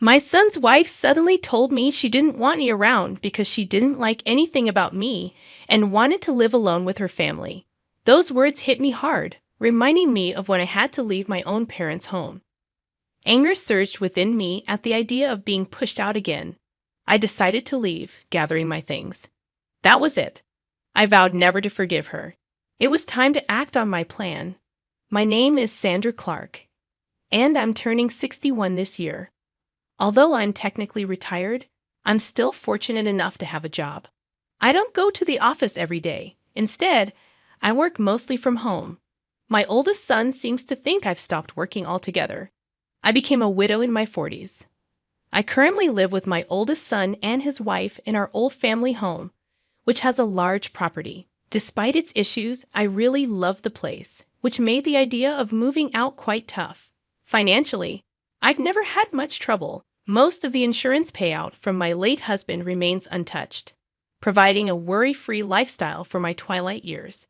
My son's wife suddenly told me she didn't want me around because she didn't like anything about me and wanted to live alone with her family. Those words hit me hard, reminding me of when I had to leave my own parents' home. Anger surged within me at the idea of being pushed out again. I decided to leave, gathering my things. That was it. I vowed never to forgive her. It was time to act on my plan. My name is Sandra Clark, and I'm turning 61 this year. Although I'm technically retired, I'm still fortunate enough to have a job. I don't go to the office every day. Instead, I work mostly from home. My oldest son seems to think I've stopped working altogether. I became a widow in my 40s. I currently live with my oldest son and his wife in our old family home, which has a large property. Despite its issues, I really love the place, which made the idea of moving out quite tough. Financially, I've never had much trouble. Most of the insurance payout from my late husband remains untouched, providing a worry-free lifestyle for my twilight years.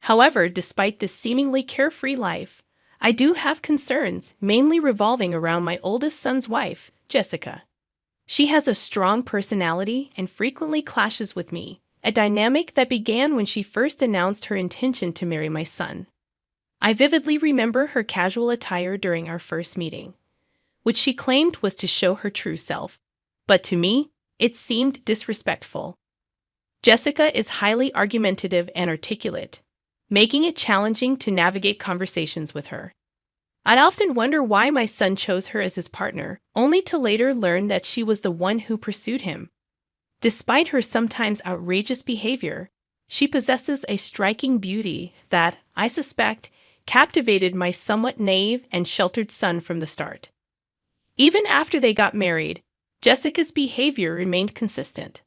However, despite this seemingly carefree life, I do have concerns, mainly revolving around my oldest son's wife, Jessica. She has a strong personality and frequently clashes with me, a dynamic that began when she first announced her intention to marry my son. I vividly remember her casual attire during our first meeting, which she claimed was to show her true self. But to me, it seemed disrespectful. Jessica is highly argumentative and articulate, making it challenging to navigate conversations with her. I'd often wonder why my son chose her as his partner, only to later learn that she was the one who pursued him. Despite her sometimes outrageous behavior, she possesses a striking beauty that, I suspect, captivated my somewhat naive and sheltered son from the start. Even after they got married, Jessica's behavior remained consistent.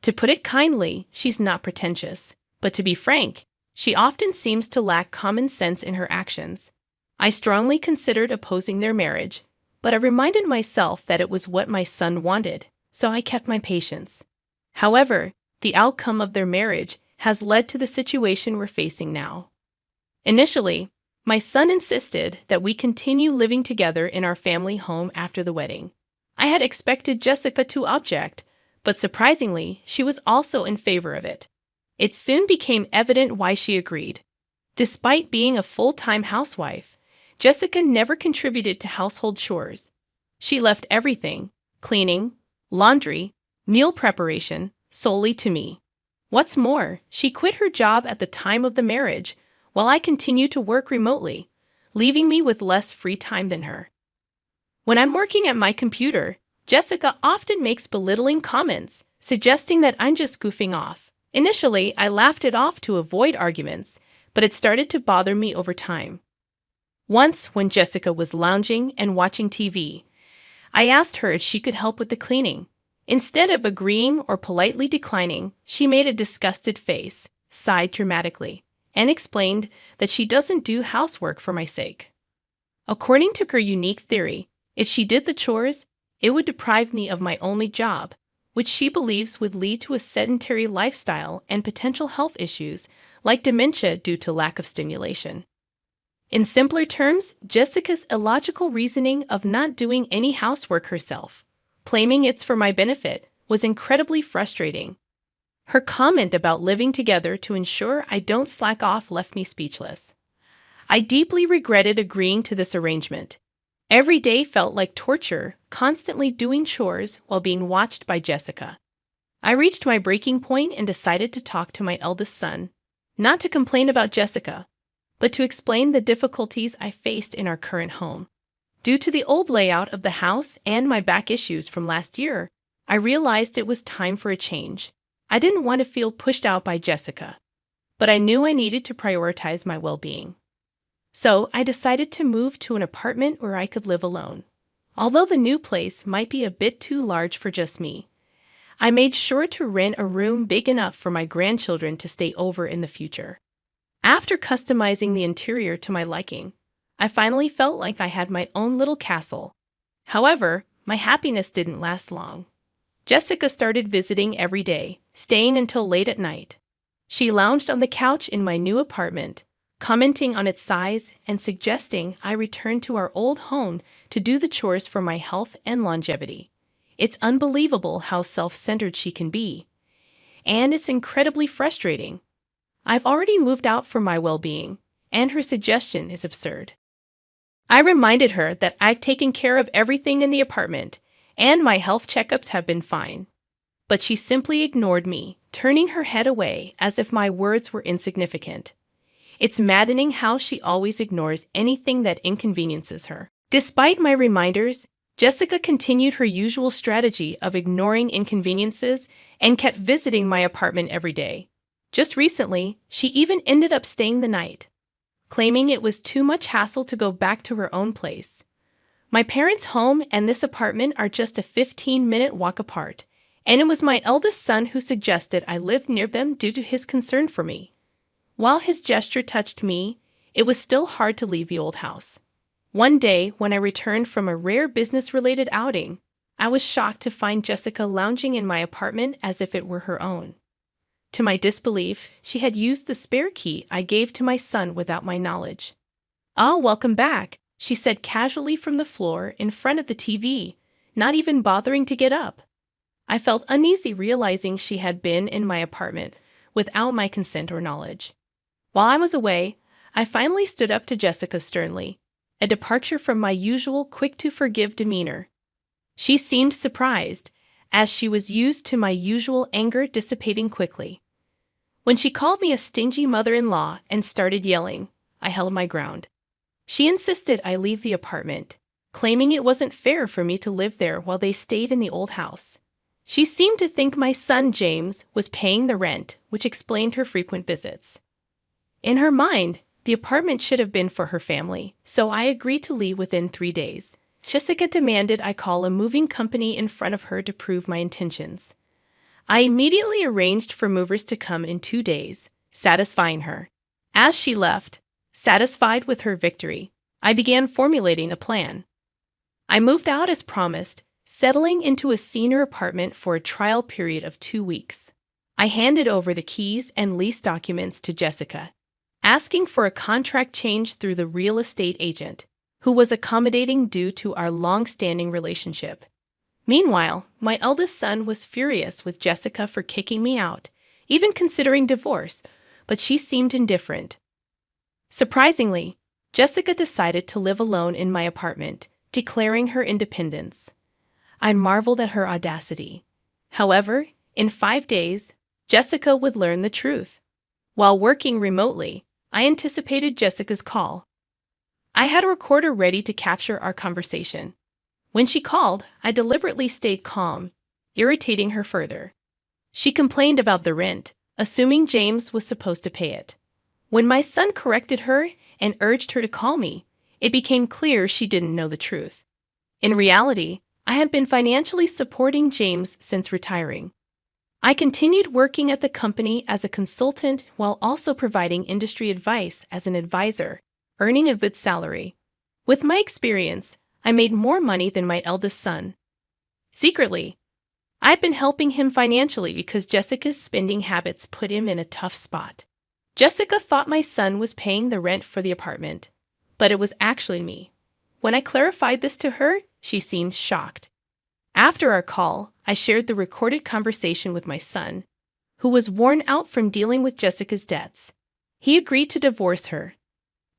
To put it kindly, she's not pretentious, but to be frank, she often seems to lack common sense in her actions. I strongly considered opposing their marriage, but I reminded myself that it was what my son wanted, so I kept my patience. However, the outcome of their marriage has led to the situation we're facing now. Initially, my son insisted that we continue living together in our family home after the wedding. I had expected Jessica to object, but surprisingly, she was also in favor of it. It soon became evident why she agreed. Despite being a full-time housewife, Jessica never contributed to household chores. She left everything, cleaning, laundry, meal preparation, solely to me. What's more, she quit her job at the time of the marriage, while I continued to work remotely, leaving me with less free time than her. When I'm working at my computer, Jessica often makes belittling comments, suggesting that I'm just goofing off. Initially, I laughed it off to avoid arguments, but it started to bother me over time. Once, when Jessica was lounging and watching TV, I asked her if she could help with the cleaning. Instead of agreeing or politely declining, she made a disgusted face, sighed dramatically, and explained that she doesn't do housework for my sake. According to her unique theory, if she did the chores, it would deprive me of my only job, which she believes would lead to a sedentary lifestyle and potential health issues like dementia due to lack of stimulation. In simpler terms, Jessica's illogical reasoning of not doing any housework herself, claiming it's for my benefit, was incredibly frustrating. Her comment about living together to ensure I don't slack off left me speechless. I deeply regretted agreeing to this arrangement. Every day felt like torture, constantly doing chores while being watched by Jessica. I reached my breaking point and decided to talk to my eldest son, not to complain about Jessica, but to explain the difficulties I faced in our current home. Due to the old layout of the house and my back issues from last year, I realized it was time for a change. I didn't want to feel pushed out by Jessica, but I knew I needed to prioritize my well-being. So I decided to move to an apartment where I could live alone. Although the new place might be a bit too large for just me, I made sure to rent a room big enough for my grandchildren to stay over in the future. After customizing the interior to my liking, I finally felt like I had my own little castle. However, my happiness didn't last long. Jessica started visiting every day, staying until late at night. She lounged on the couch in my new apartment, commenting on its size and suggesting I return to our old home to do the chores for my health and longevity. It's unbelievable how self-centered she can be. And it's incredibly frustrating. I've already moved out for my well-being, and her suggestion is absurd. I reminded her that I've taken care of everything in the apartment, and my health checkups have been fine. But she simply ignored me, turning her head away as if my words were insignificant. It's maddening how she always ignores anything that inconveniences her. Despite my reminders, Jessica continued her usual strategy of ignoring inconveniences and kept visiting my apartment every day. Just recently, she even ended up staying the night, claiming it was too much hassle to go back to her own place. My parents' home and this apartment are just a 15-minute walk apart, and it was my eldest son who suggested I live near them due to his concern for me. While his gesture touched me, it was still hard to leave the old house. One day, when I returned from a rare business-related outing, I was shocked to find Jessica lounging in my apartment as if it were her own. To my disbelief, she had used the spare key I gave to my son without my knowledge. "Ah, welcome back," she said casually from the floor in front of the TV, not even bothering to get up. I felt uneasy realizing she had been in my apartment without my consent or knowledge. While I was away, I finally stood up to Jessica sternly, a departure from my usual quick-to-forgive demeanor. She seemed surprised, as she was used to my usual anger dissipating quickly. When she called me a stingy mother-in-law and started yelling, I held my ground. She insisted I leave the apartment, claiming it wasn't fair for me to live there while they stayed in the old house. She seemed to think my son James was paying the rent, which explained her frequent visits. In her mind, the apartment should have been for her family, so I agreed to leave within 3 days. Jessica demanded I call a moving company in front of her to prove my intentions. I immediately arranged for movers to come in 2 days, satisfying her. As she left, satisfied with her victory, I began formulating a plan. I moved out as promised, settling into a senior apartment for a trial period of 2 weeks. I handed over the keys and lease documents to Jessica, asking for a contract change through the real estate agent, who was accommodating due to our long-standing relationship. Meanwhile, my eldest son was furious with Jessica for kicking me out, even considering divorce, but she seemed indifferent. Surprisingly, Jessica decided to live alone in my apartment, declaring her independence. I marveled at her audacity. However, in 5 days, Jessica would learn the truth. While working remotely, I anticipated Jessica's call. I had a recorder ready to capture our conversation. When she called, I deliberately stayed calm, irritating her further. She complained about the rent, assuming James was supposed to pay it. When my son corrected her and urged her to call me, it became clear she didn't know the truth. In reality, I had been financially supporting James since retiring. I continued working at the company as a consultant while also providing industry advice as an advisor, earning a good salary. With my experience, I made more money than my eldest son. Secretly, I'd been helping him financially because Jessica's spending habits put him in a tough spot. Jessica thought my son was paying the rent for the apartment, but it was actually me. When I clarified this to her, she seemed shocked. After our call, I shared the recorded conversation with my son, who was worn out from dealing with Jessica's debts. He agreed to divorce her.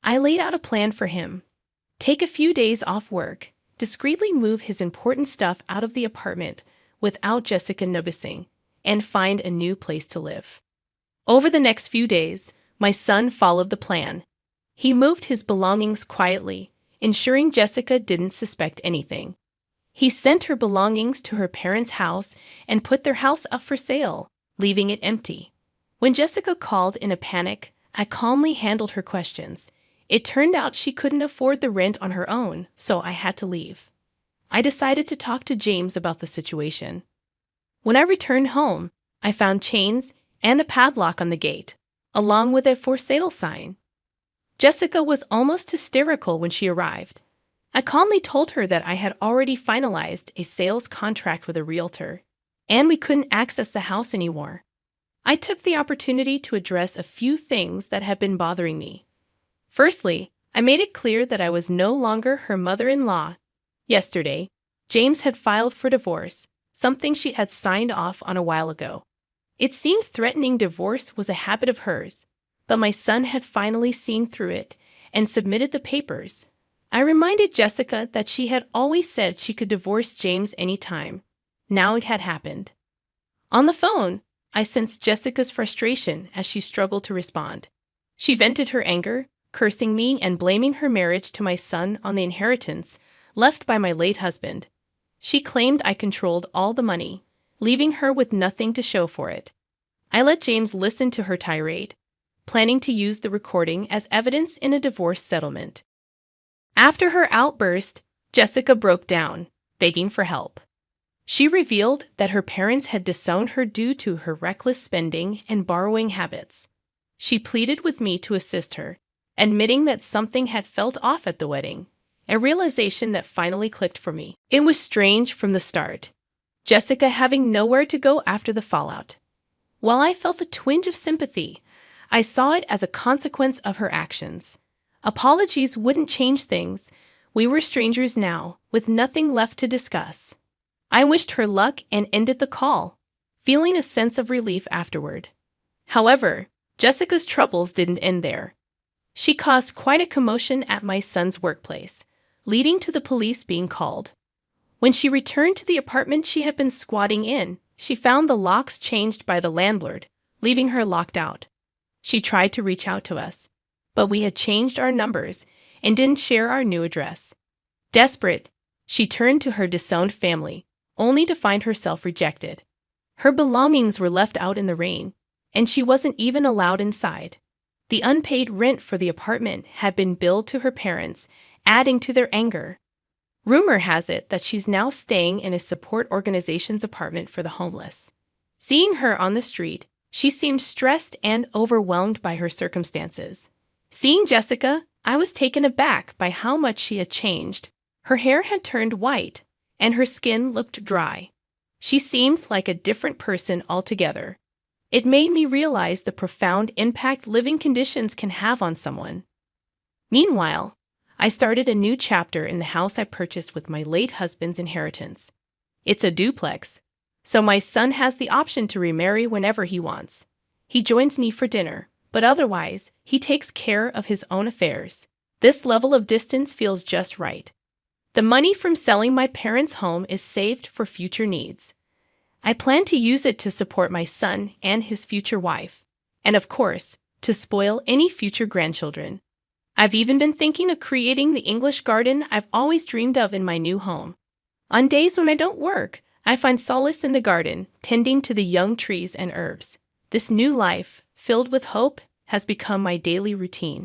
I laid out a plan for him. Take a few days off work, discreetly move his important stuff out of the apartment without Jessica noticing, and find a new place to live. Over the next few days, my son followed the plan. He moved his belongings quietly, ensuring Jessica didn't suspect anything. He sent her belongings to her parents' house and put their house up for sale, leaving it empty. When Jessica called in a panic, I calmly handled her questions. It turned out she couldn't afford the rent on her own, so I had to leave. I decided to talk to James about the situation. When I returned home, I found chains and a padlock on the gate, along with a for sale sign. Jessica was almost hysterical when she arrived. I calmly told her that I had already finalized a sales contract with a realtor, and we couldn't access the house anymore. I took the opportunity to address a few things that had been bothering me. Firstly, I made it clear that I was no longer her mother-in-law. Yesterday, James had filed for divorce, something she had signed off on a while ago. It seemed threatening divorce was a habit of hers, but my son had finally seen through it and submitted the papers. I reminded Jessica that she had always said she could divorce James anytime. Now it had happened. On the phone, I sensed Jessica's frustration as she struggled to respond. She vented her anger, cursing me and blaming her marriage to my son on the inheritance left by my late husband. She claimed I controlled all the money, leaving her with nothing to show for it. I let James listen to her tirade, planning to use the recording as evidence in a divorce settlement. After her outburst, Jessica broke down, begging for help. She revealed that her parents had disowned her due to her reckless spending and borrowing habits. She pleaded with me to assist her, admitting that something had felt off at the wedding, a realization that finally clicked for me. It was strange from the start, Jessica having nowhere to go after the fallout. While I felt a twinge of sympathy, I saw it as a consequence of her actions. Apologies wouldn't change things. We were strangers now, with nothing left to discuss. I wished her luck and ended the call, feeling a sense of relief afterward. However, Jessica's troubles didn't end there. She caused quite a commotion at my son's workplace, leading to the police being called. When she returned to the apartment she had been squatting in, she found the locks changed by the landlord, leaving her locked out. She tried to reach out to us, but we had changed our numbers and didn't share our new address. Desperate, she turned to her disowned family, only to find herself rejected. Her belongings were left out in the rain, and she wasn't even allowed inside. The unpaid rent for the apartment had been billed to her parents, adding to their anger. Rumor has it that she's now staying in a support organization's apartment for the homeless. Seeing her on the street, she seemed stressed and overwhelmed by her circumstances. Seeing Jessica, I was taken aback by how much she had changed. Her hair had turned white, and her skin looked dry. She seemed like a different person altogether. It made me realize the profound impact living conditions can have on someone. Meanwhile, I started a new chapter in the house I purchased with my late husband's inheritance. It's a duplex, so my son has the option to remarry whenever he wants. He joins me for dinner, but otherwise, he takes care of his own affairs. This level of distance feels just right. The money from selling my parents' home is saved for future needs. I plan to use it to support my son and his future wife, and of course, to spoil any future grandchildren. I've even been thinking of creating the English garden I've always dreamed of in my new home. On days when I don't work, I find solace in the garden, tending to the young trees and herbs. This new life, filled with hope, has become my daily routine.